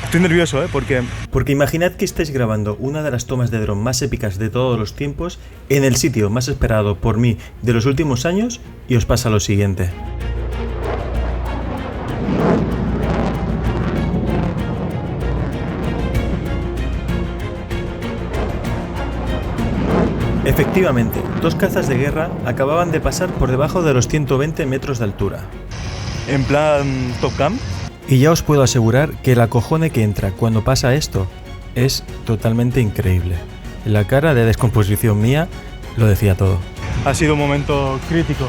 Estoy nervioso, Porque imaginad que estáis grabando una de las tomas de dron más épicas de todos los tiempos en el sitio más esperado por mí de los últimos años y os pasa lo siguiente. Efectivamente, dos cazas de guerra acababan de pasar por debajo de los 120 metros de altura. En plan Top Gun. Y ya os puedo asegurar que el acojone que entra cuando pasa esto es totalmente increíble. La cara de descomposición mía lo decía todo. Ha sido un momento crítico.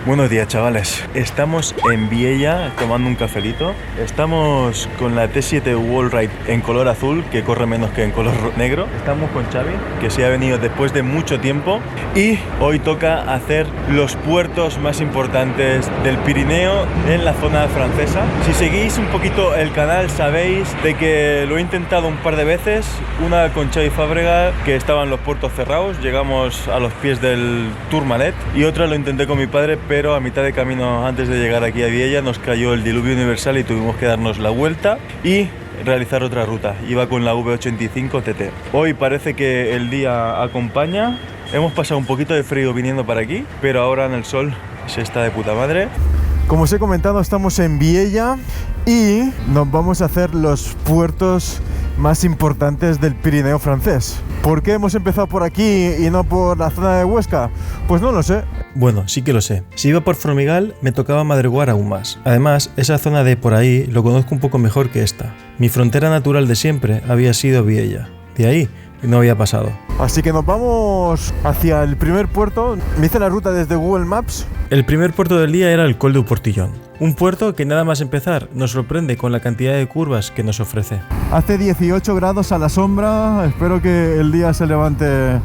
Buenos días, chavales. Estamos en Viella tomando un cafelito. Estamos con la T7 Wallride en color azul, que corre menos que en color negro. Estamos con Xavi, que se ha venido después de mucho tiempo. Y hoy toca hacer los puertos más importantes del Pirineo en la zona francesa. Si seguís un poquito el canal sabéis de que lo he intentado un par de veces. Una con Xavi Fábrega, que estaban los puertos cerrados. Llegamos a los pies del Tourmalet. Y otra lo intenté con mi padre, pero a mitad de camino, antes de llegar aquí a Viella, nos cayó el diluvio universal y tuvimos que darnos la vuelta y realizar otra ruta. Iba con la V85 TT. Hoy parece que el día acompaña. Hemos pasado un poquito de frío viniendo para aquí, pero ahora en el sol se está de puta madre. Como os he comentado, estamos en Viella y nos vamos a hacer los puertos más importantes del Pirineo francés. ¿Por qué hemos empezado por aquí y no por la zona de Huesca? Pues no lo sé. Bueno, sí que lo sé. Si iba por Formigal, me tocaba madrugar aún más. Además, esa zona de por ahí lo conozco un poco mejor que esta. Mi frontera natural de siempre había sido Viella. De ahí no había pasado. Así que nos vamos hacia el primer puerto. Me hice la ruta desde Google Maps. El primer puerto del día era el Col du Portillon. Un puerto que nada más empezar nos sorprende con la cantidad de curvas que nos ofrece. Hace 18 grados a la sombra. Espero que el día se levante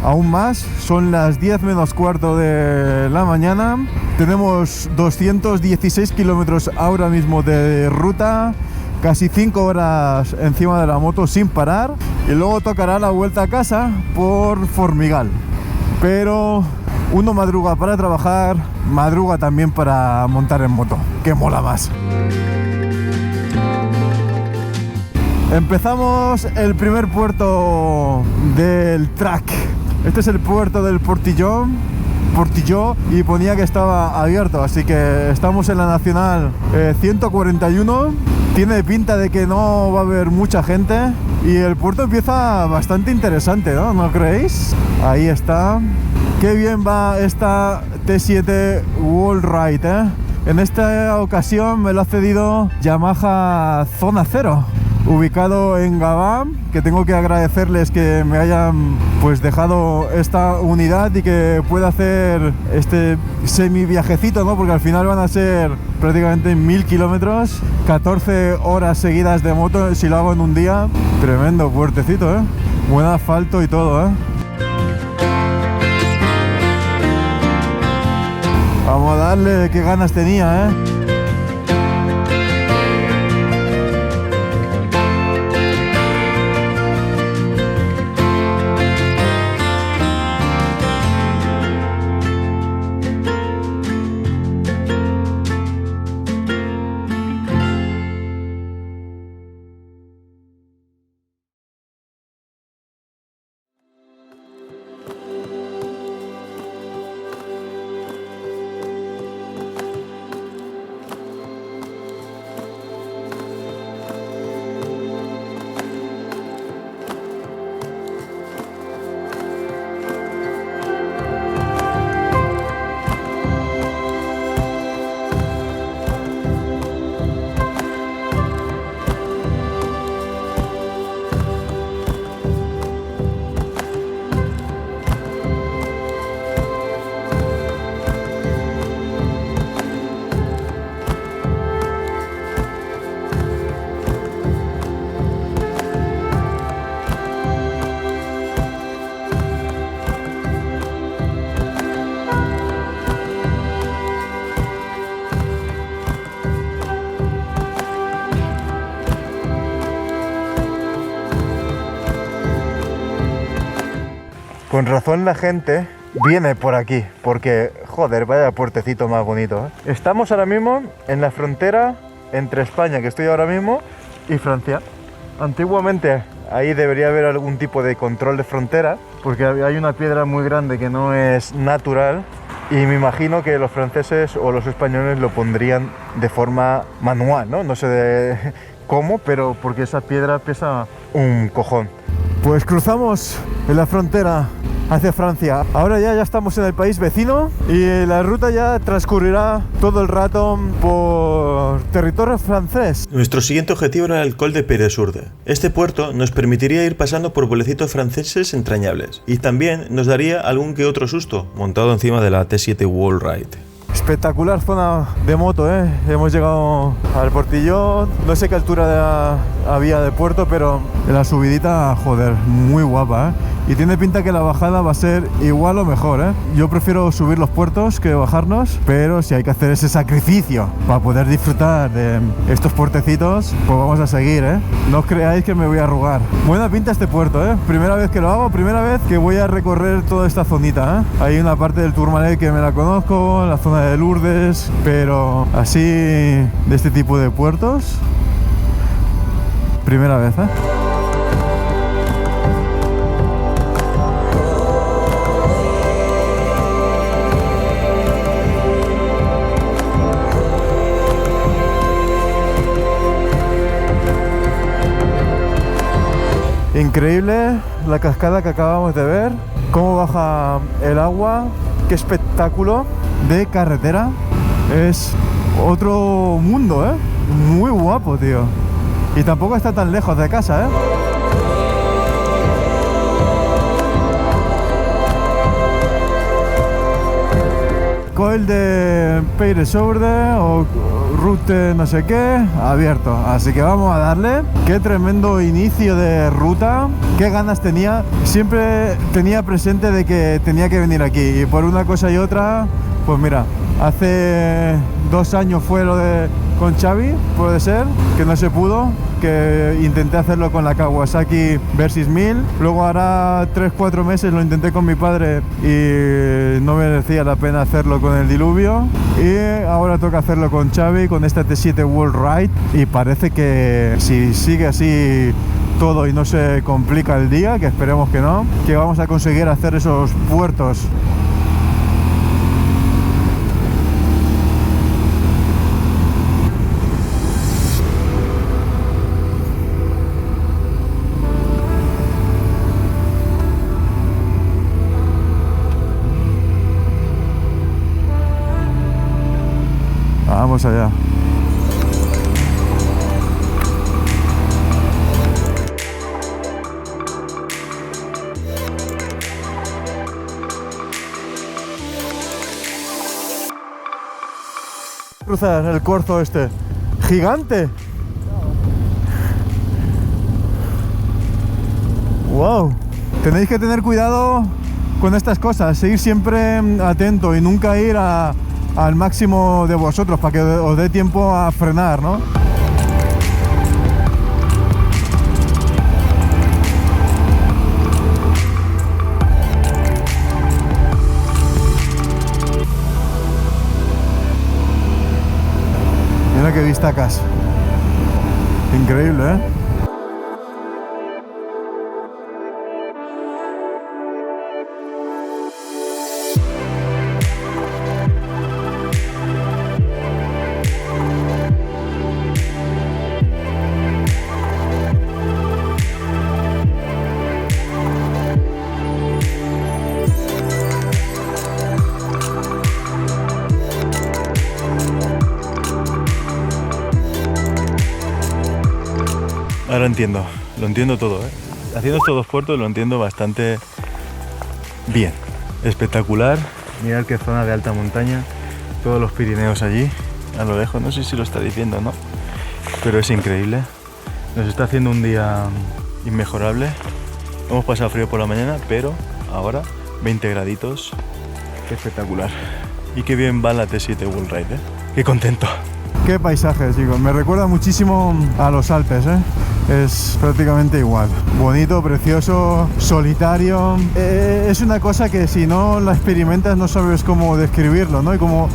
aún más. Son las 10 menos cuarto de la mañana. Tenemos 216 kilómetros ahora mismo de ruta. Casi 5 horas encima de la moto sin parar. Y luego tocará la vuelta a casa por Formigal. Pero uno madruga para trabajar, madruga también para montar en moto, que mola más. Empezamos el primer puerto del track. Este es el puerto del Portilló, y ponía que estaba abierto, así que estamos en la Nacional 141. Tiene pinta de que no va a haber mucha gente y el puerto empieza bastante interesante, ¿no? ¿No creéis? Ahí está. Qué bien va esta T7 Wallride, ¿eh? En esta ocasión me lo ha cedido Yamaha Zona Cero, ubicado en Gavà, que tengo que agradecerles que me hayan pues dejado esta unidad y que pueda hacer este semi viajecito, ¿no? Porque al final van a ser prácticamente 1000 kilómetros, 14 horas seguidas de moto si lo hago en un día. Tremendo puertecito, ¿eh? Buen asfalto y todo, ¿eh? Vamos a darle, qué ganas tenía, ¿eh? Con razón la gente viene por aquí, porque, joder, vaya puertecito más bonito, ¿eh? Estamos ahora mismo en la frontera entre España, que estoy ahora mismo, y Francia. Antiguamente ahí debería haber algún tipo de control de frontera, porque hay una piedra muy grande que no es natural, y me imagino que los franceses o los españoles lo pondrían de forma manual, ¿no? No sé cómo, pero porque esa piedra pesa un cojón. Pues cruzamos en la frontera hacia Francia. Ahora ya estamos en el país vecino y la ruta ya transcurrirá todo el rato por territorio francés. Nuestro siguiente objetivo era el Col de Peyresourde. Este puerto nos permitiría ir pasando por pueblecitos franceses entrañables y también nos daría algún que otro susto montado encima de la T7 Wallride. Espectacular zona de moto, ¿eh? Hemos llegado al Portillón, no sé qué altura había de puerto, pero la subidita, joder, muy guapa, ¿eh? Y tiene pinta que la bajada va a ser igual o mejor, ¿eh? Yo prefiero subir los puertos que bajarnos, pero si hay que hacer ese sacrificio para poder disfrutar de estos puertecitos, pues vamos a seguir, ¿eh? No os creáis que me voy a arrugar. Buena pinta este puerto, ¿eh? Primera vez que lo hago, primera vez que voy a recorrer toda esta zonita, ¿eh? Hay una parte del Tourmalet que me la conozco, la zona de Lourdes, pero así de este tipo de puertos, primera vez, ¿eh? Increíble la cascada que acabamos de ver, cómo baja el agua, qué espectáculo de carretera, es otro mundo, ¿eh? Muy guapo, tío, y tampoco está tan lejos de casa, ¿eh? Col de Peyresourde o Route no sé qué, abierto, así que vamos a darle. Qué tremendo inicio de ruta, qué ganas tenía. Siempre tenía presente de que tenía que venir aquí y por una cosa y otra, pues mira, hace 2 años fue lo de con Xavi, puede ser, que no se pudo, que intenté hacerlo con la Kawasaki Versys 1000, luego hará 3-4 meses lo intenté con mi padre y no merecía la pena hacerlo con el Diluvio, y ahora toca hacerlo con Xavi, con esta T7 Wallride, y parece que si sigue así todo y no se complica el día, que esperemos que no, que vamos a conseguir hacer esos puertos. Vamos allá. Cruzar el corzo este gigante. Wow. Tenéis que tener cuidado con estas cosas, seguir siempre atento y nunca ir al máximo de vosotros para que os dé tiempo a frenar, ¿no? Mira qué vistacas. Increíble, ¿eh? Ahora lo entiendo todo, ¿eh? Haciendo estos 2 puertos lo entiendo bastante bien. Espectacular. Mirad qué zona de alta montaña, todos los Pirineos allí, a lo lejos, no sé si lo está diciendo o no, pero es increíble. Nos está haciendo un día inmejorable. Hemos pasado frío por la mañana, pero ahora 20 graditos. Qué espectacular. Y qué bien va la T7 Wallride, ¿eh? Qué contento. Qué paisajes, chicos. Me recuerda muchísimo a los Alpes, ¿eh? es prácticamente igual. Bonito, precioso, solitario. Es una cosa que si no la experimentas no sabes cómo describirlo, ¿no? Y cómo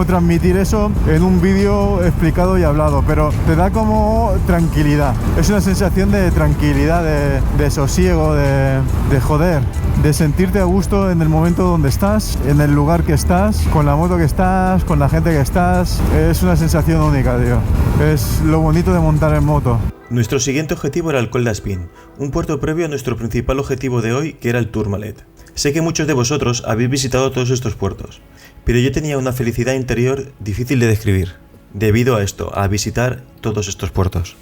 transmitir eso en un vídeo explicado y hablado, pero te da como tranquilidad. Es una sensación de tranquilidad, de sosiego, de joder, de sentirte a gusto en el momento donde estás, en el lugar que estás, con la moto que estás, con la gente que estás. Es una sensación única, tío. Es lo bonito de montar en moto. Nuestro siguiente objetivo era el Col d'Aspin, un puerto previo a nuestro principal objetivo de hoy, que era el Tourmalet. Sé que muchos de vosotros habéis visitado todos estos puertos, pero yo tenía una felicidad interior difícil de describir, debido a esto, a visitar todos estos puertos.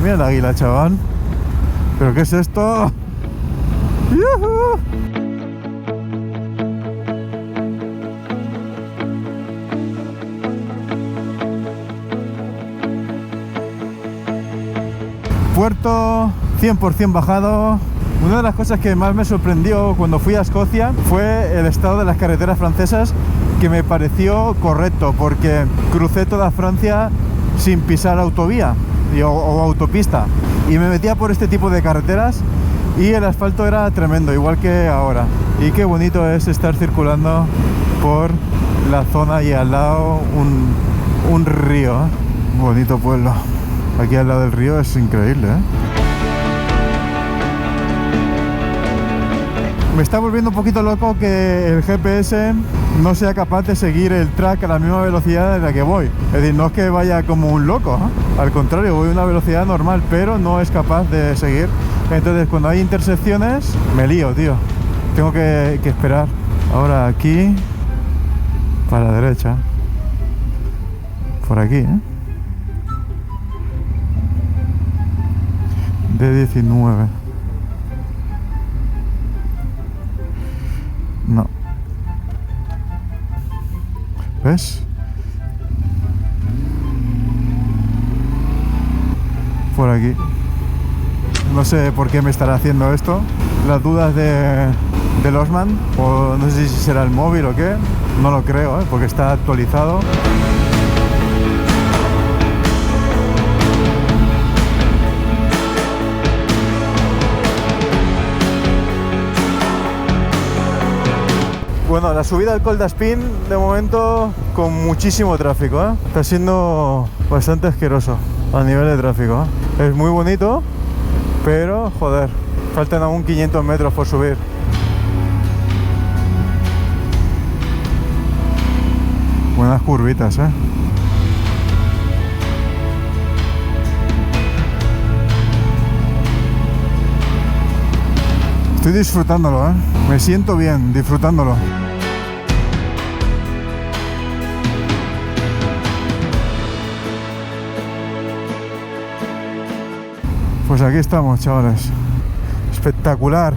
Mira el águila, chaval. ¿Pero qué es esto? ¡Yuhu! Puerto 100% bajado. Una de las cosas que más me sorprendió cuando fui a Escocia fue el estado de las carreteras francesas, que me pareció correcto, porque crucé toda Francia sin pisar autovía o autopista, y me metía por este tipo de carreteras y el asfalto era tremendo, igual que ahora. Y qué bonito es estar circulando por la zona y al lado un río, ¿eh? Bonito pueblo. Aquí al lado del río es increíble, ¿eh? Me está volviendo un poquito loco que el GPS no sea capaz de seguir el track a la misma velocidad en la que voy. Es decir, no es que vaya como un loco, ¿eh? Al contrario, voy a una velocidad normal, pero no es capaz de seguir. Entonces, cuando hay intersecciones, me lío, tío. Tengo que esperar. Ahora aquí, para la derecha. Por aquí, ¿eh? D19. No. ¿Ves? Por aquí. No sé por qué me estará haciendo esto. Las dudas del Osman, o no sé si será el móvil o qué. No lo creo, porque está actualizado. Bueno, la subida al Col d'Aspin de momento con muchísimo tráfico, ¿eh? Está siendo bastante asqueroso a nivel de tráfico, ¿eh? Es muy bonito, pero joder, faltan aún 500 metros por subir. Buenas curvitas, ¿eh? Estoy disfrutándolo, ¿eh? Me siento bien disfrutándolo. Pues aquí estamos, chavales. Espectacular.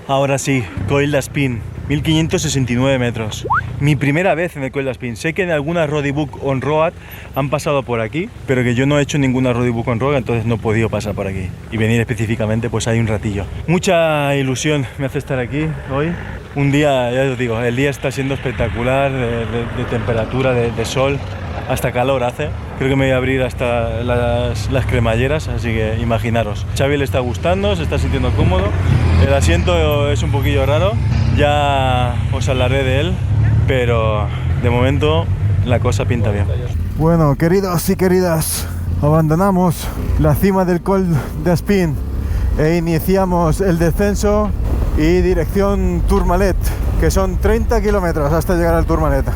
Ahora sí, Col d'Aspin, 1569 metros. Mi primera vez en el Col d'Aspin. Sé que en algunas Roadbook on Road han pasado por aquí, pero que yo no he hecho ninguna Roadbook on Road, entonces no he podido pasar por aquí. Y venir específicamente, pues hay un ratillo. Mucha ilusión me hace estar aquí hoy. Un día, ya os digo, el día está siendo espectacular, de temperatura, de sol, hasta calor hace. Creo que me voy a abrir hasta las cremalleras, así que imaginaros. Xavi le está gustando, se está sintiendo cómodo. El asiento es un poquillo raro, ya os hablaré de él, pero de momento la cosa pinta bien. Bueno, queridos y queridas, abandonamos la cima del Col d'Aspin e iniciamos el descenso y dirección Tourmalet, que son 30 kilómetros hasta llegar al Tourmalet.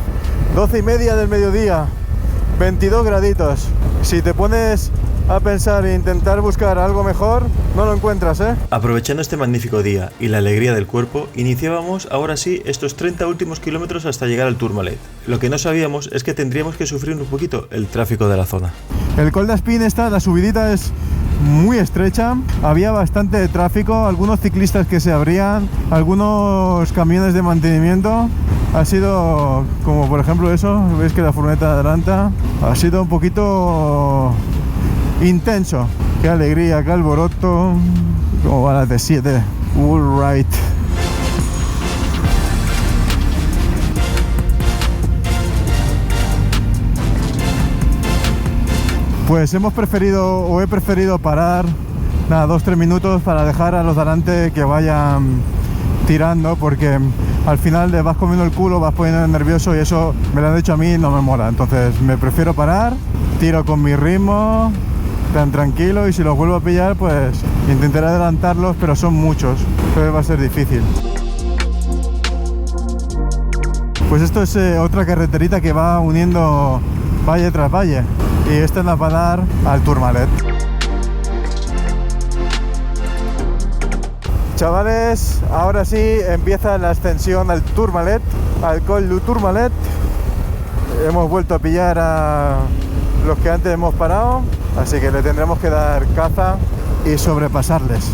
12:30 del mediodía, 22 graditos. Si te pones a pensar e intentar buscar algo mejor, no lo encuentras, ¿eh? Aprovechando este magnífico día y la alegría del cuerpo, iniciábamos ahora sí estos 30 últimos kilómetros hasta llegar al Tourmalet. Lo que no sabíamos es que tendríamos que sufrir un poquito el tráfico de la zona. El Col d'Espín la subidita es muy estrecha, había bastante tráfico, algunos ciclistas que se abrían, algunos camiones de mantenimiento. Ha sido, como por ejemplo eso, veis que la furgoneta adelanta, ha sido un poquito intenso. Qué alegría, qué alboroto. Como va la T7 Wallride. Pues he preferido parar, nada, 2-3 minutos para dejar a los de delante que vayan tirando, porque al final le vas comiendo el culo, vas poniendo nervioso y eso me lo han dicho a mí y no me mola. Entonces me prefiero parar, tiro con mi ritmo, tan tranquilo, y si los vuelvo a pillar pues intentaré adelantarlos, pero son muchos, entonces va a ser difícil. Pues esto es otra carreterita que va uniendo valle tras valle, y esta nos va a dar al Tourmalet. Chavales, ahora sí empieza la ascensión al Tourmalet, al Col du Tourmalet. Hemos vuelto a pillar a los que antes hemos parado, así que le tendremos que dar caza y sobrepasarles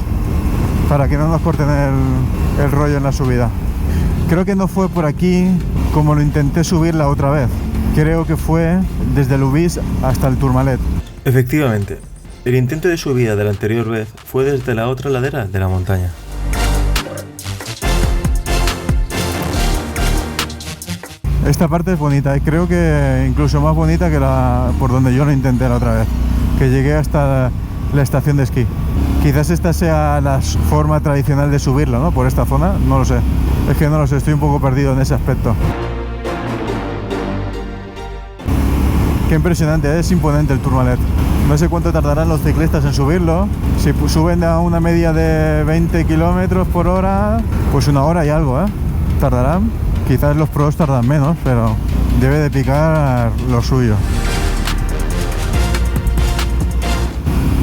para que no nos corten el rollo en la subida. Creo que no fue por aquí como lo intenté subir la otra vez. Creo que fue desde Lubis hasta el Tourmalet. Efectivamente, el intento de subida de la anterior vez fue desde la otra ladera de la montaña. Esta parte es bonita y creo que incluso más bonita que la por donde yo lo intenté la otra vez, que llegué hasta la estación de esquí. Quizás esta sea la forma tradicional de subirlo, ¿no? Por esta zona, no lo sé. Es que no lo sé, estoy un poco perdido en ese aspecto. Qué impresionante, es imponente el Tourmalet. No sé cuánto tardarán los ciclistas en subirlo. Si suben a una media de 20 kilómetros por hora, pues 1 hora y algo, ¿eh? Tardarán. Quizás los pros tardan menos, pero debe de picar lo suyo.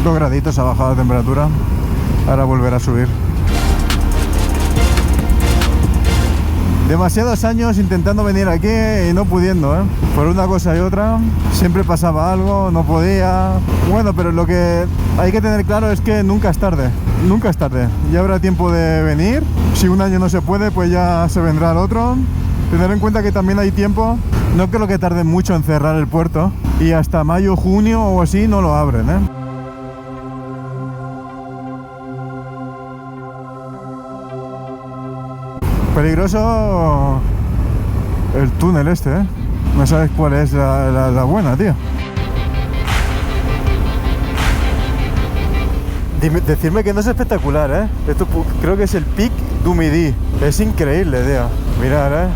2 graditos ha bajado la temperatura. Ahora volverá a subir. Demasiados años intentando venir aquí y no pudiendo, ¿eh? Por una cosa y otra, siempre pasaba algo, no podía. Bueno, pero lo que hay que tener claro es que nunca es tarde. Nunca es tarde. Ya habrá tiempo de venir. Si un año no se puede, pues ya se vendrá el otro. Tener en cuenta que también hay tiempo. No creo que tarden mucho en cerrar el puerto. Y hasta mayo, junio o así no lo abren, ¿eh? Peligroso el túnel este, ¿eh? No sabes cuál es la buena, tío. Decirme que no es espectacular, ¿eh? Esto creo que es el Pic du Midi. Es increíble, tío. Mirad, ¿eh?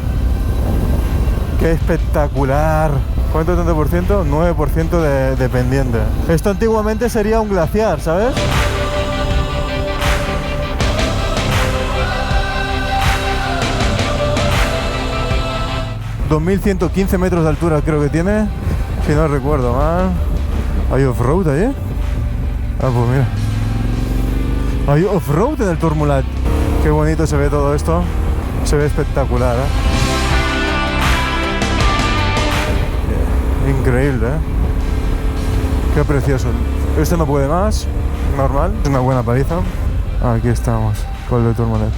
Qué espectacular. ¿Cuánto tanto por ciento? 9% de pendiente. Esto antiguamente sería un glaciar, ¿sabes? ...2.115 metros de altura creo que tiene... ...si no recuerdo mal... ¿Hay off-road ahí? Ah, pues mira... ¿Hay off-road en el Tourmalet? Qué bonito se ve todo esto... Se ve espectacular, ¿eh? Increíble, ¿eh? Qué precioso. Este no puede más... Normal, es una buena paliza... Aquí estamos... Con el Tourmalet.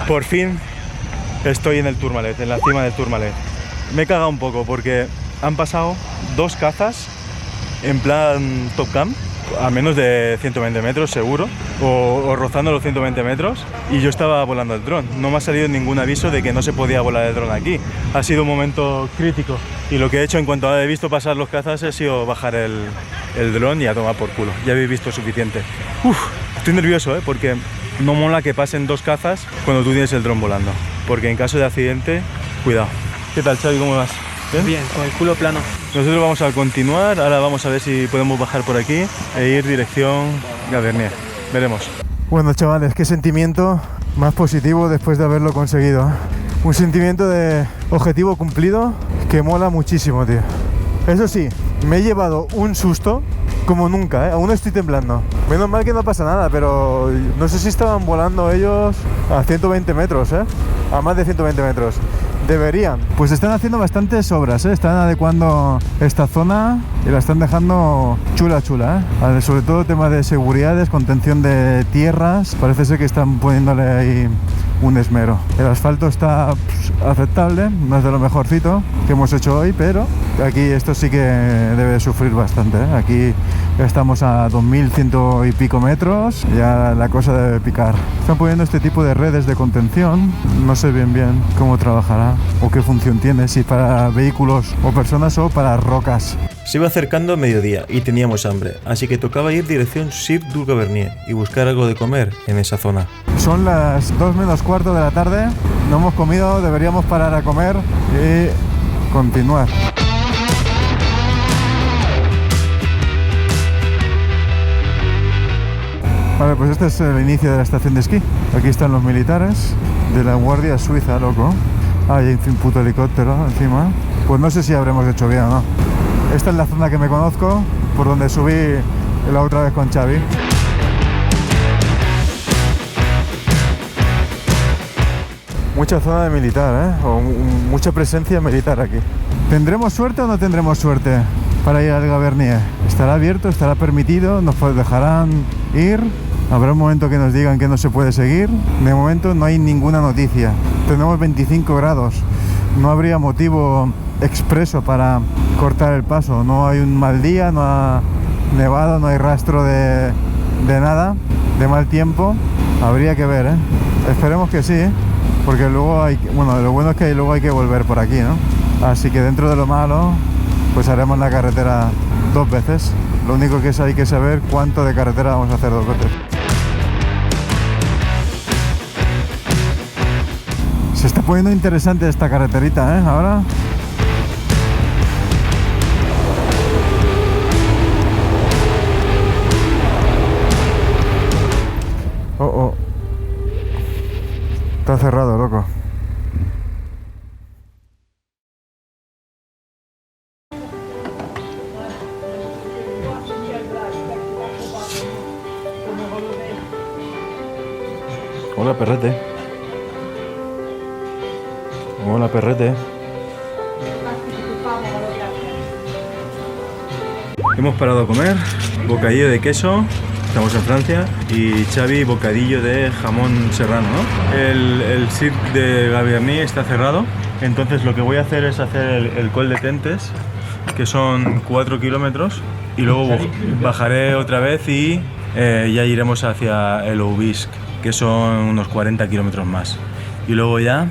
Por fin estoy en el Tourmalet, en la cima del Tourmalet. Me he cagado un poco porque han pasado 2 cazas en plan Top Cam, a menos de 120 metros seguro, o rozando los 120 metros, y yo estaba volando el dron. No me ha salido ningún aviso de que no se podía volar el dron aquí. Ha sido un momento crítico, y lo que he hecho en cuanto he visto pasar los cazas ha sido bajar el dron y a tomar por culo. Ya habéis visto suficiente. Estoy nervioso, porque no mola que pasen 2 cazas cuando tú tienes el dron volando, porque en caso de accidente, cuidado. ¿Qué tal, Xavi? ¿Cómo vas? Bien, con el culo plano. Nosotros vamos a continuar, ahora vamos a ver si podemos bajar por aquí e ir dirección Gavernier. Veremos. Bueno, chavales, qué sentimiento más positivo después de haberlo conseguido. Un sentimiento de objetivo cumplido que mola muchísimo, tío. Eso sí, me he llevado un susto como nunca, aún estoy temblando. Menos mal que no pasa nada, pero no sé si estaban volando ellos a 120 metros, a más de 120 metros. Deberían. Pues están haciendo bastantes obras, están adecuando esta zona y la están dejando chula, sobre todo temas de seguridades, contención de tierras. Parece ser que están poniéndole ahí un esmero. El asfalto está aceptable, no es de lo mejorcito que hemos hecho hoy, pero aquí esto sí que debe sufrir bastante, Aquí estamos a 2100 y pico metros, ya la cosa debe picar. Están poniendo este tipo de redes de contención, no sé bien cómo trabajará o qué función tiene, si para vehículos o personas o para rocas. Se iba acercando mediodía y teníamos hambre, así que tocaba ir dirección Sir du Gavernier y buscar algo de comer en esa zona. Son las 2 menos cuarto de la tarde, no hemos comido, deberíamos parar a comer y continuar. Vale, pues este es el inicio de la estación de esquí. Aquí están los militares de la Guardia Suiza, loco. Hay un puto helicóptero encima. Pues no sé si habremos hecho bien o no. Esta es la zona que me conozco, por donde subí la otra vez con Xavi. Mucha zona de militar, o mucha presencia militar aquí. ¿Tendremos suerte o no tendremos suerte para ir al Gavernier? ¿Estará abierto? ¿Estará permitido? ¿Nos dejarán ir? ¿Habrá un momento que nos digan que no se puede seguir? De momento no hay ninguna noticia. Tenemos 25 grados. No habría motivo expreso para cortar el paso. No hay un mal día, no ha nevado, no hay rastro de nada, de mal tiempo. Habría que ver, Esperemos que sí, porque luego lo bueno es que luego hay que volver por aquí, ¿no? Así que dentro de lo malo, pues haremos la carretera 2 veces. Lo único que hay que saber cuánto de carretera vamos a hacer 2 veces. Se está poniendo interesante esta carreterita, ahora. Oh. Está cerrado, loco. Hola, perrete. Hola, perrete. Hemos parado a comer, bocadillo de queso, estamos en Francia, y Xavi, bocadillo de jamón serrano, ¿no? El Sir de Gavernier está cerrado, entonces lo que voy a hacer es hacer el col de Tentes, que son 4 kilómetros, y luego bajaré otra vez y ya iremos hacia el Aubisque, que son unos 40 kilómetros más. Y luego ya,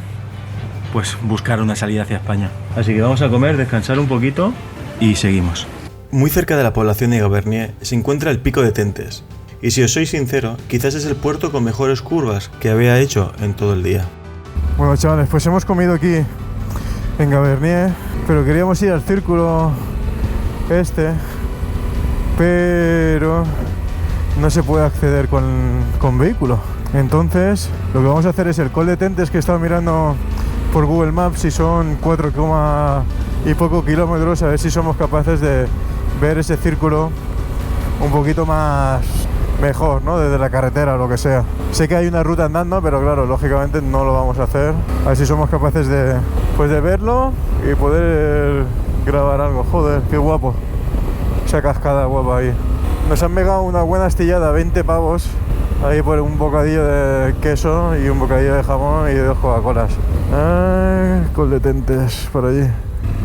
pues buscar una salida hacia España. Así que vamos a comer, descansar un poquito y seguimos. Muy cerca de la población de Gavernier se encuentra el Pico de Tentes, y si os soy sincero, quizás es el puerto con mejores curvas que había hecho en todo el día. Bueno, chavales, pues hemos comido aquí en Gavernier, pero queríamos ir al círculo pero no se puede acceder con vehículo. Entonces lo que vamos a hacer es el col de Tentes, que he estado mirando por Google Maps y son 4, y poco kilómetros, a ver si somos capaces de ver ese círculo un poquito más mejor, ¿no? Desde la carretera o lo que sea. Sé que hay una ruta andando, pero claro, lógicamente no lo vamos a hacer. A ver si somos capaces de verlo y poder grabar algo. Joder, qué guapo. Esa cascada guapa ahí. Nos han pegado una buena astillada, 20 pavos ahí por un bocadillo de queso y un bocadillo de jamón y 2 Coca-Colas. Col de Tentes, por allí.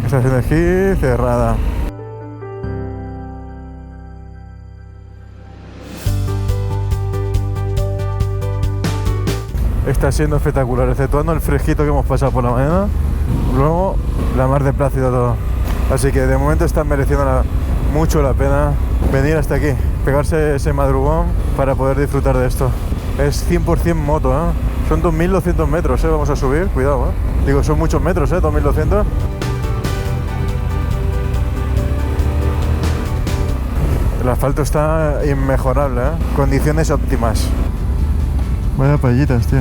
Estación de esquí cerrada. Está siendo espectacular, exceptuando el fresquito que hemos pasado por la mañana. Luego, la mar de plácido todo. Así que de momento está mereciendo mucho la pena venir hasta aquí, pegarse ese madrugón para poder disfrutar de esto. Es 100% moto, ¿eh? Son 2.200 metros, vamos a subir, cuidado, ¿eh? Digo, son muchos metros, 2.200. El asfalto está inmejorable, ¿eh? Condiciones óptimas. Vaya payitas, tío.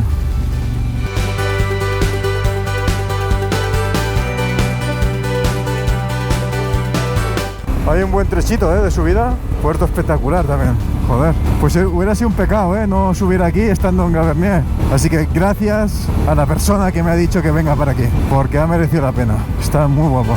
Hay un buen trechito de subida, puerto espectacular también. Joder, pues hubiera sido un pecado no subir aquí estando en Gavernier. Así que gracias a la persona que me ha dicho que venga para aquí, porque ha merecido la pena. Está muy guapo.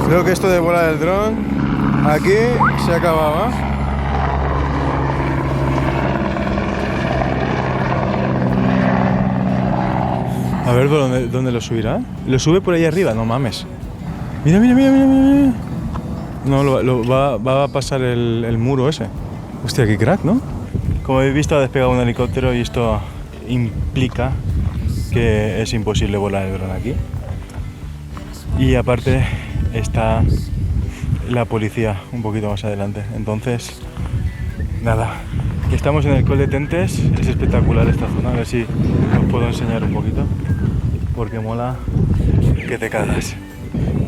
Creo que esto de volar el dron aquí se acababa. A ver, ¿dónde lo subirá? ¿Lo sube por ahí arriba? No mames. Mira, mira, mira, mira, mira. No, va a pasar el muro ese. Hostia, qué crack, ¿no? Como habéis visto, ha despegado un helicóptero y esto implica que es imposible volar el dron aquí. Y aparte está la policía un poquito más adelante. Entonces, nada. Estamos en el Col de Tentes. Es espectacular esta zona. A ver si os puedo enseñar un poquito. Porque mola que te cagas.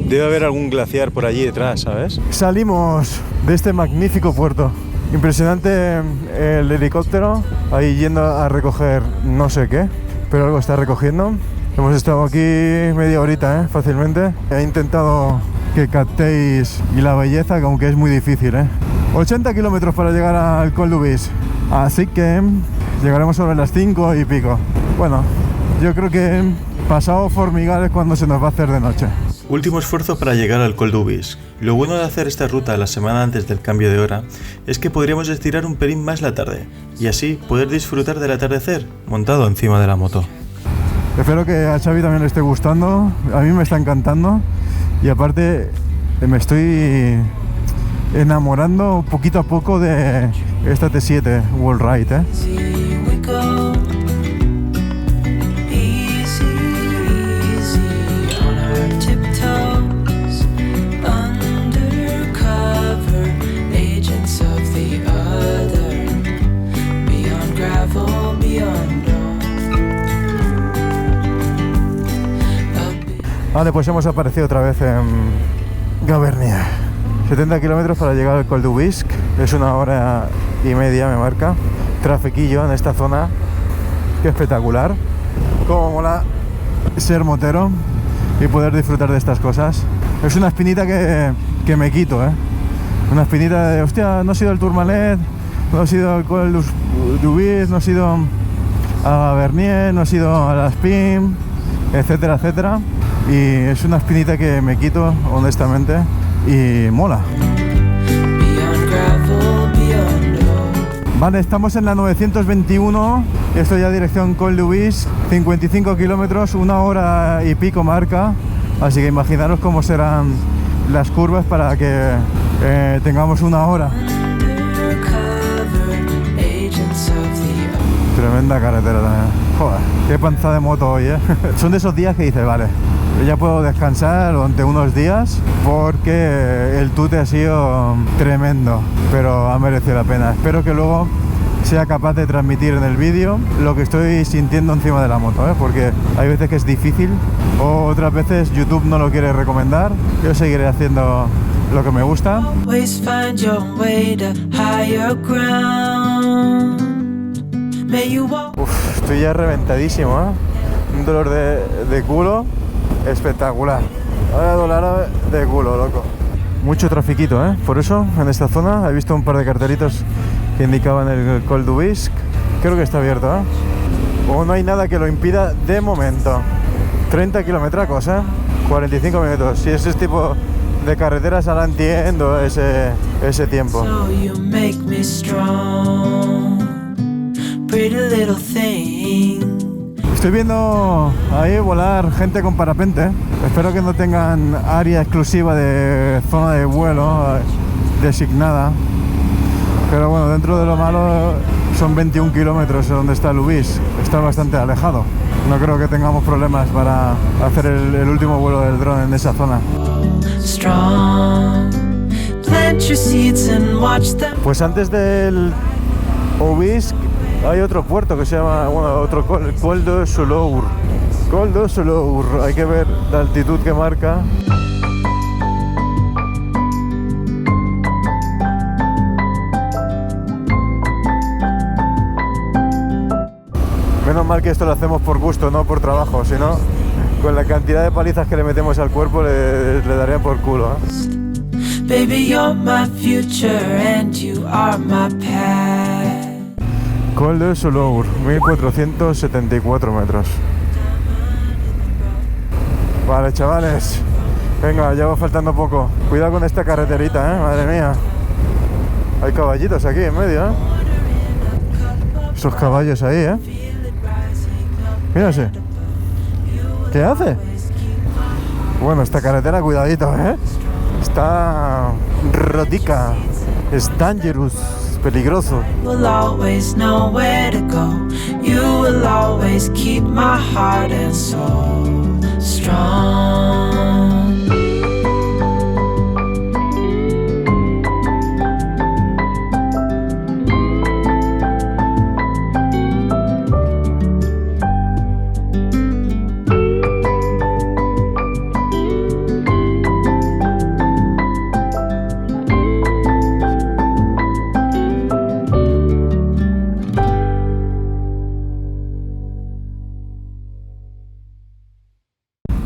Debe haber algún glaciar por allí detrás, ¿sabes? Salimos de este magnífico puerto. Impresionante el helicóptero. Ahí yendo a recoger no sé qué, pero algo está recogiendo. Hemos estado aquí media horita, fácilmente. He intentado que captéis la belleza, aunque es muy difícil, 80 kilómetros para llegar al Col d'Ubis. Así que llegaremos sobre las 5 y pico. Bueno, yo creo que pasado Formigal es cuando se nos va a hacer de noche. Último esfuerzo para llegar al Col d'Ubis. Lo bueno de hacer esta ruta la semana antes del cambio de hora es que podríamos estirar un pelín más la tarde y así poder disfrutar del atardecer montado encima de la moto. Espero que a Xavi también le esté gustando, a mí me está encantando y aparte me estoy enamorando poquito a poco de esta T7 World Ride, Vale, pues hemos aparecido otra vez en Gavernier. 70 kilómetros para llegar al Col d'Ubis. Es 1 hora y media, me marca. Trafiquillo en esta zona. Qué espectacular. Cómo mola ser motero y poder disfrutar de estas cosas. Es una espinita que me quito, Una espinita de, hostia, no he sido al Tourmalet, no he sido al Col d'Ubis, no he sido a Gavernier, no he sido a las PIM, etcétera, etcétera. Y es una espinita que me quito, honestamente, y mola. Vale, estamos en la 921, esto ya dirección Col d'Ubis, 55 kilómetros, 1 hora y pico marca, así que imaginaros cómo serán las curvas para que tengamos 1 hora. Tremenda carretera también. Joder, qué panza de moto hoy, Son de esos días que dices, vale, ya puedo descansar durante unos días porque el tute ha sido tremendo, pero ha merecido la pena. Espero que luego sea capaz de transmitir en el vídeo lo que estoy sintiendo encima de la moto, ¿eh? Porque hay veces que es difícil o otras veces YouTube no lo quiere recomendar. Yo seguiré haciendo lo que me gusta. Always find your way to higher ground. May you walk. Uf, estoy ya reventadísimo, ¿eh? Un dolor de culo espectacular. Vaya dolor de culo, loco. Mucho trafiquito, ¿eh? Por eso, en esta zona he visto un par de cartelitos que indicaban el Col du Bisc. Creo que está abierto, ¿eh? O no hay nada que lo impida de momento. 30 kilometracos, ¿eh? 45 minutos. Si ese tipo de carreteras, ahora entiendo ese tiempo. So you make me strong. Pretty little thing. Estoy viendo ahí volar gente con parapente. Espero que no tengan área exclusiva de zona de vuelo designada. Pero bueno, dentro de lo malo son 21 kilómetros donde está Lubis. Está bastante alejado. No creo que tengamos problemas para hacer el último vuelo del dron en esa zona. Strong. Plant your seeds and watch them. Pues antes del Obisc hay otro puerto que se llama, bueno, otro Col de Soulour. Col de Soulour. Hay que ver la altitud que marca. Menos mal que esto lo hacemos por gusto, no por trabajo, si no, con la cantidad de palizas que le metemos al cuerpo le daría por culo, ¿eh? Baby, you're my future and you are my past. Col de Soulour, 1474 metros. Vale, chavales. Venga, ya va faltando poco. Cuidado con esta carreterita, madre mía. Hay caballitos aquí en medio, Esos caballos ahí, Mira ese. ¿Qué hace? Bueno, esta carretera, cuidadito, Está rotica. Es dangerous. Peligroso. Will always know where to go. You will always keep my heart and soul strong.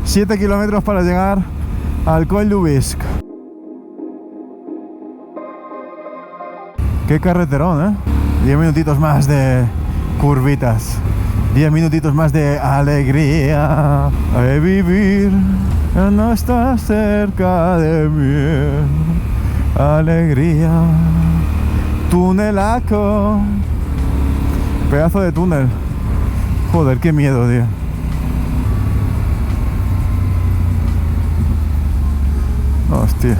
Siete kilómetros para llegar al Col du Bisc. Qué carreterón, 10 minutitos más de curvitas. 10 minutitos más de alegría. De vivir, no estás cerca de mí. Alegría. Tunelaco. Pedazo de túnel. Joder, qué miedo, tío. Hostia.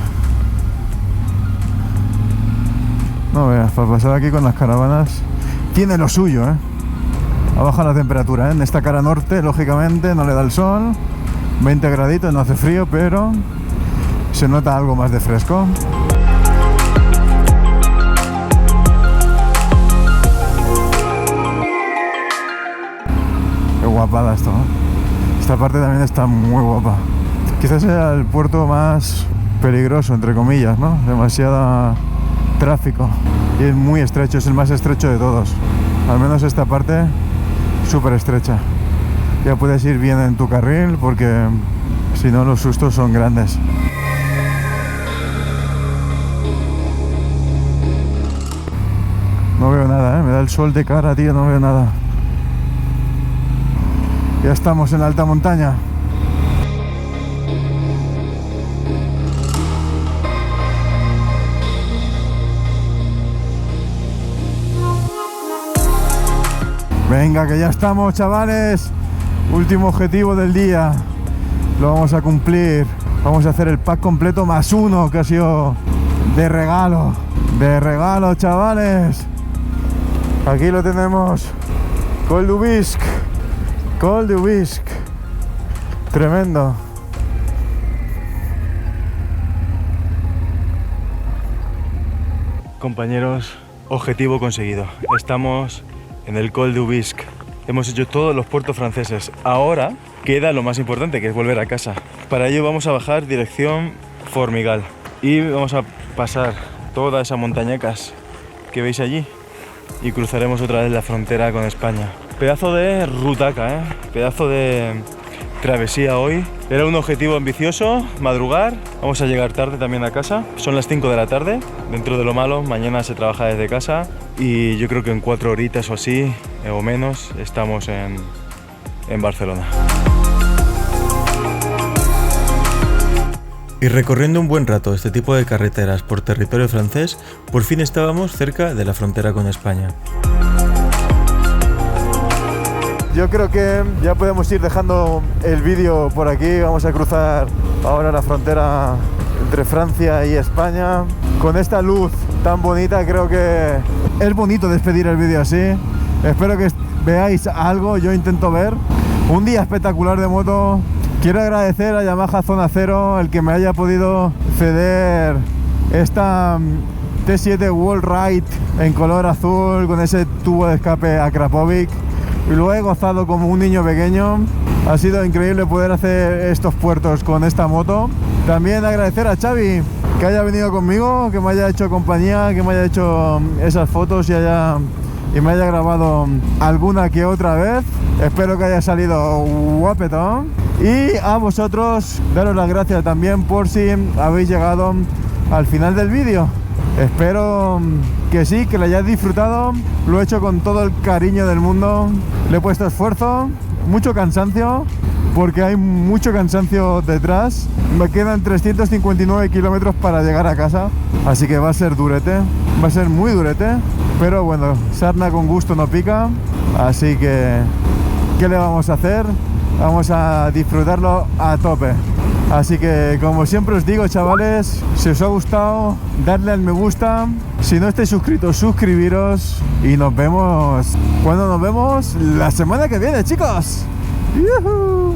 No veas, para pasar aquí con las caravanas tiene lo suyo, Ha bajado la temperatura, En esta cara norte, lógicamente, no le da el sol. 20 graditos, no hace frío, pero se nota algo más de fresco. Qué guapada esto, Esta parte también está muy guapa. Quizás sea el puerto más peligroso, entre comillas, Demasiado tráfico. Y es muy estrecho, es el más estrecho de todos. Al menos esta parte, súper estrecha. Ya puedes ir bien en tu carril porque si no los sustos son grandes. No veo nada, me da el sol de cara, tío, no veo nada. Ya estamos en la alta montaña. Venga, que ya estamos, chavales. Último objetivo del día. Lo vamos a cumplir. Vamos a hacer el pack completo más uno que ha sido de regalo. De regalo, chavales. Aquí lo tenemos. Col du Bisc. Col du Bisc. Tremendo. Compañeros, Objetivo conseguido. Estamos en el Col de Ubisque. Hemos hecho todos los puertos franceses. Ahora queda lo más importante, que es volver a casa. Para ello vamos a bajar dirección Formigal. Y vamos a pasar todas esas montañacas que veis allí. Y cruzaremos otra vez la frontera con España. Pedazo de rutaca, pedazo de travesía hoy. Era un objetivo ambicioso, madrugar. Vamos a llegar tarde también a casa. Son las 5 de la tarde. Dentro de lo malo, mañana se trabaja desde casa. Y yo creo que en 4 horitas o así, o menos, estamos en Barcelona. Y recorriendo un buen rato este tipo de carreteras por territorio francés, por fin estábamos cerca de la frontera con España. Yo creo que ya podemos ir dejando el vídeo por aquí. Vamos a cruzar ahora la frontera entre Francia y España. Con esta luz tan bonita, creo que es bonito despedir el vídeo así. Espero que veáis algo, yo intento ver. Un día espectacular de moto. Quiero agradecer a Yamaha Zona Cero el que me haya podido ceder esta T7 World Ride en color azul con ese tubo de escape a Krapovic. Y lo he gozado como un niño pequeño. Ha sido increíble poder hacer estos puertos con esta moto. También agradecer a Xavi que haya venido conmigo, que me haya hecho compañía, que me haya hecho esas fotos y me haya grabado alguna que otra vez. Espero que haya salido guapetón. Y a vosotros daros las gracias también por si habéis llegado al final del vídeo. Espero que sí, que lo hayáis disfrutado. Lo he hecho con todo el cariño del mundo. Le he puesto esfuerzo, mucho cansancio, porque hay mucho cansancio detrás. Me quedan 359 kilómetros para llegar a casa, así que va a ser durete, va a ser muy durete. Pero bueno, sarna con gusto no pica, así que ¿qué le vamos a hacer? Vamos a disfrutarlo a tope. Así que, como siempre os digo, chavales, si os ha gustado, dadle al me gusta. Si no estáis suscritos, suscribiros. Y nos vemos, ¿cuándo nos vemos? La semana que viene, chicos. ¡Yuhu!